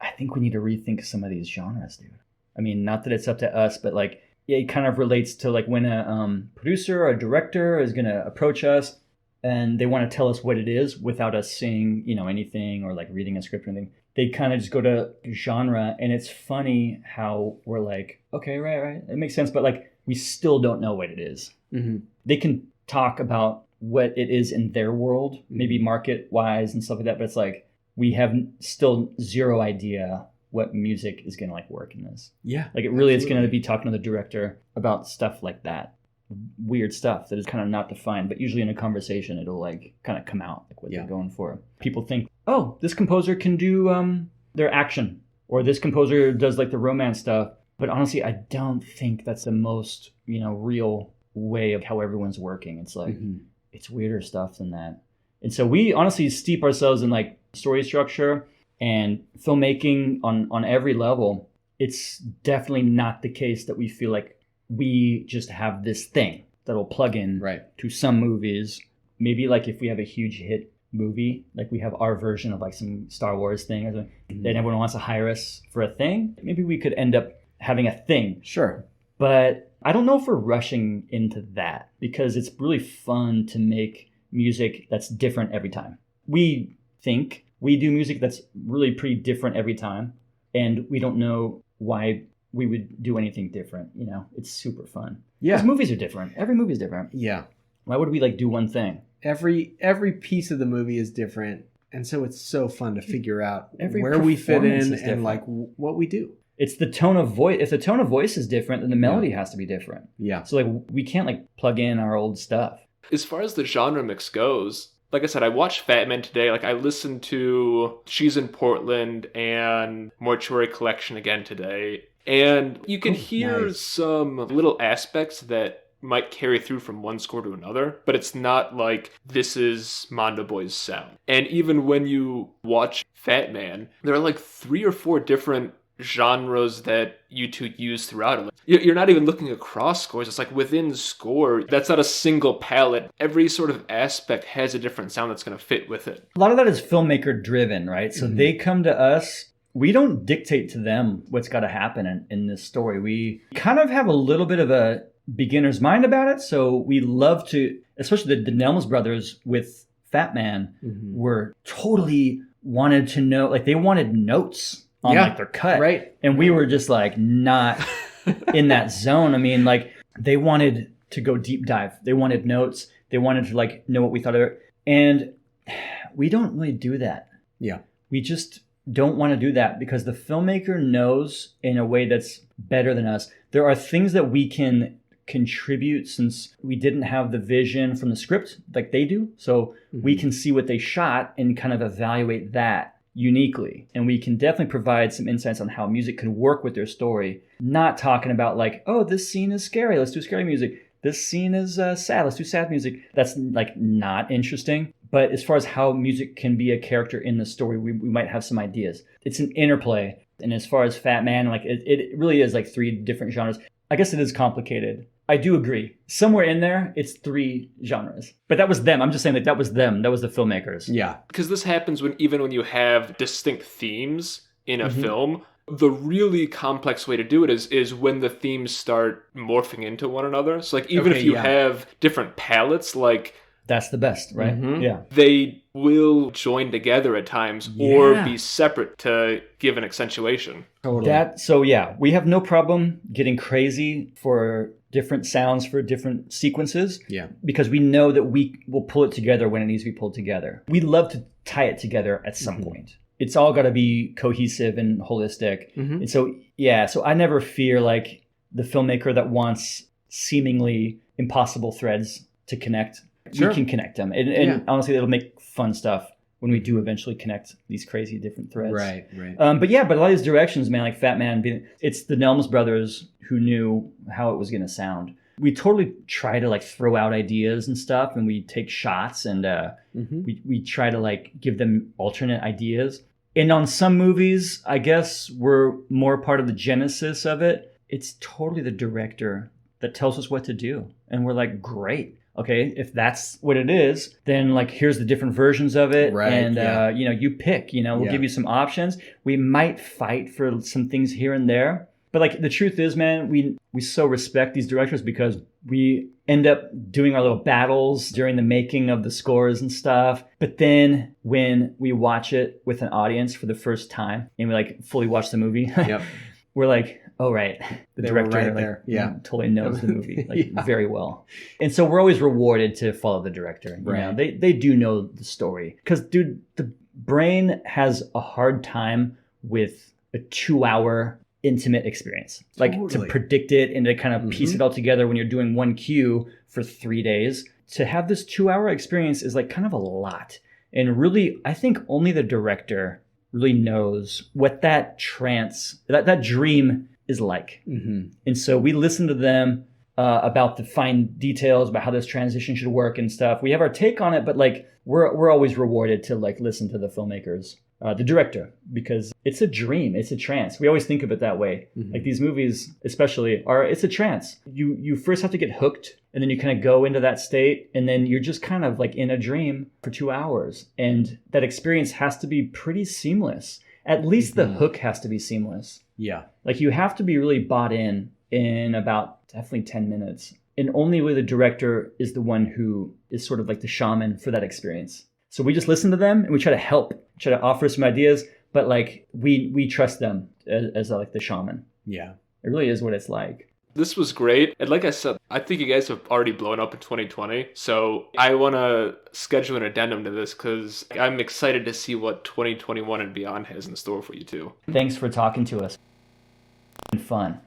I think we need to rethink some of these genres, dude. I mean, not that it's up to us, but like it kind of relates to like when a producer or a director is going to approach us and they want to tell us what it is without us seeing, you know, anything or like reading a script or anything. They kind of just go to genre, and it's funny how we're like, okay, right, it makes sense, but like we still don't know what it is. Mm-hmm. They can talk about what it is in their world, maybe market wise and stuff like that, but it's like we have still zero idea what music is going to like work in this. Yeah. Like it really is going to be talking to the director about stuff like that. Weird stuff that is kind of not defined, but usually in a conversation it'll like kind of come out like what they're going for. People think, oh, this composer can do their action, or this composer does like the romance stuff. But honestly, I don't think that's the most, you know, real way of how everyone's working. It's like it's weirder stuff than that. And so we honestly steep ourselves in like story structure and filmmaking on every level. It's definitely not the case that we feel like we just have this thing that'll plug in to some movies. Maybe like if we have a huge hit movie, like we have our version of like some Star Wars thing or something, then everyone wants to hire us for a thing. Maybe we could end up having a thing. Sure. But I don't know if we're rushing into that, because it's really fun to make music that's different every time. We think we do music that's really pretty different every time, and we don't know why we would do anything different. You know, it's super fun. Yeah. Because movies are different. Every movie is different. Yeah. Why would we like do one thing? Every piece of the movie is different, and so it's so fun to figure out where we fit in and like what we do. It's the tone of voice. If the tone of voice is different, then the melody has to be different. Yeah. So like we can't like plug in our old stuff. As far as the genre mix goes, like I said, I watched Fatman today. Like I listened to She's in Portland and Mortuary Collection again today. And you can hear some little aspects that might carry through from one score to another, but it's not like this is Mondo Boys sound. And even when you watch Fatman, there are like 3 or 4 different genres that you two use throughout it. You're not even looking across scores. It's like within the score, that's not a single palette. Every sort of aspect has a different sound that's going to fit with it. A lot of that is filmmaker driven, right? So they come to us. We don't dictate to them what's got to happen in this story. We kind of have a little bit of a beginner's mind about it. So we love to, especially the Nelms brothers with Fatman, were totally wanted to know, like they wanted notes on like their cut. Right. And we were just like not in that zone. I mean, like they wanted to go deep dive. They wanted notes. They wanted to like know what we thought of it. And we don't really do that. Yeah. We just don't want to do that because the filmmaker knows in a way that's better than us. There are things that we can contribute since we didn't have the vision from the script like they do. So we can see what they shot and kind of evaluate that uniquely. And we can definitely provide some insights on how music can work with their story. Not talking about like, oh, this scene is scary, let's do scary music. This scene is sad, let's do sad music. That's like not interesting. But as far as how music can be a character in the story, we might have some ideas. It's an interplay. And as far as Fatman, like it really is like 3 different genres. I guess it is complicated. I do agree. Somewhere in there, it's 3 genres. But that was them. I'm just saying that was them. That was the filmmakers. Yeah. Because this happens even when you have distinct themes in a film. The really complex way to do it is when the themes start morphing into one another. So like even if you have different palettes, like that's the best, right? Yeah. They will join together at times or be separate to give an accentuation. Totally. So we have no problem getting crazy for different sounds for different sequences. Yeah. Because we know that we will pull it together when it needs to be pulled together. We love to tie it together at some point. It's all got to be cohesive and holistic. And so, so I never fear like the filmmaker that wants seemingly impossible threads to connect. Sure. We can connect them. And honestly, it'll make fun stuff when we do eventually connect these crazy different threads. Right. But a lot of these directions, man, like Fatman, it's the Nelms brothers who knew how it was going to sound. We totally try to like throw out ideas and stuff, and we take shots, and we try to like give them alternate ideas. And on some movies, I guess we're more part of the genesis of it. It's totally the director that tells us what to do. And we're like, great. Okay, if that's what it is, then like here's the different versions of it, right, and you pick. We'll give you some options. We might fight for some things here and there, but like the truth is, man, we so respect these directors because we end up doing our little battles during the making of the scores and stuff. But then when we watch it with an audience for the first time and we like fully watch the movie, we're like, oh, right. The director right there. Totally knows the movie very well. And so we're always rewarded to follow the director. You know, they do know the story. Because, dude, the brain has a hard time with a 2-hour intimate experience. Like to predict it and to kind of piece it all together when you're doing one cue for 3 days. To have this 2-hour experience is like kind of a lot. And really, I think only the director really knows what that trance, that dream is like. And so we listen to them about the fine details about how this transition should work and stuff. We have our take on it, but like we're always rewarded to like listen to the filmmakers, the director, because it's a dream, it's a trance. We always think of it that way. Like these movies especially it's a trance. You first have to get hooked, and then you kind of go into that state, and then you're just kind of like in a dream for 2 hours. And that experience has to be pretty seamless. At least the hook has to be seamless. Yeah. Like you have to be really bought in about definitely 10 minutes. And only with the director is the one who is sort of like the shaman for that experience. So we just listen to them and we try to help, try to offer some ideas, but like we trust them as like the shaman. Yeah. It really is what it's like. This was great. And like I said, I think you guys have already blown up in 2020. So I want to schedule an addendum to this because I'm excited to see what 2021 and beyond has in store for you too. Thanks for talking to us. It's been fun.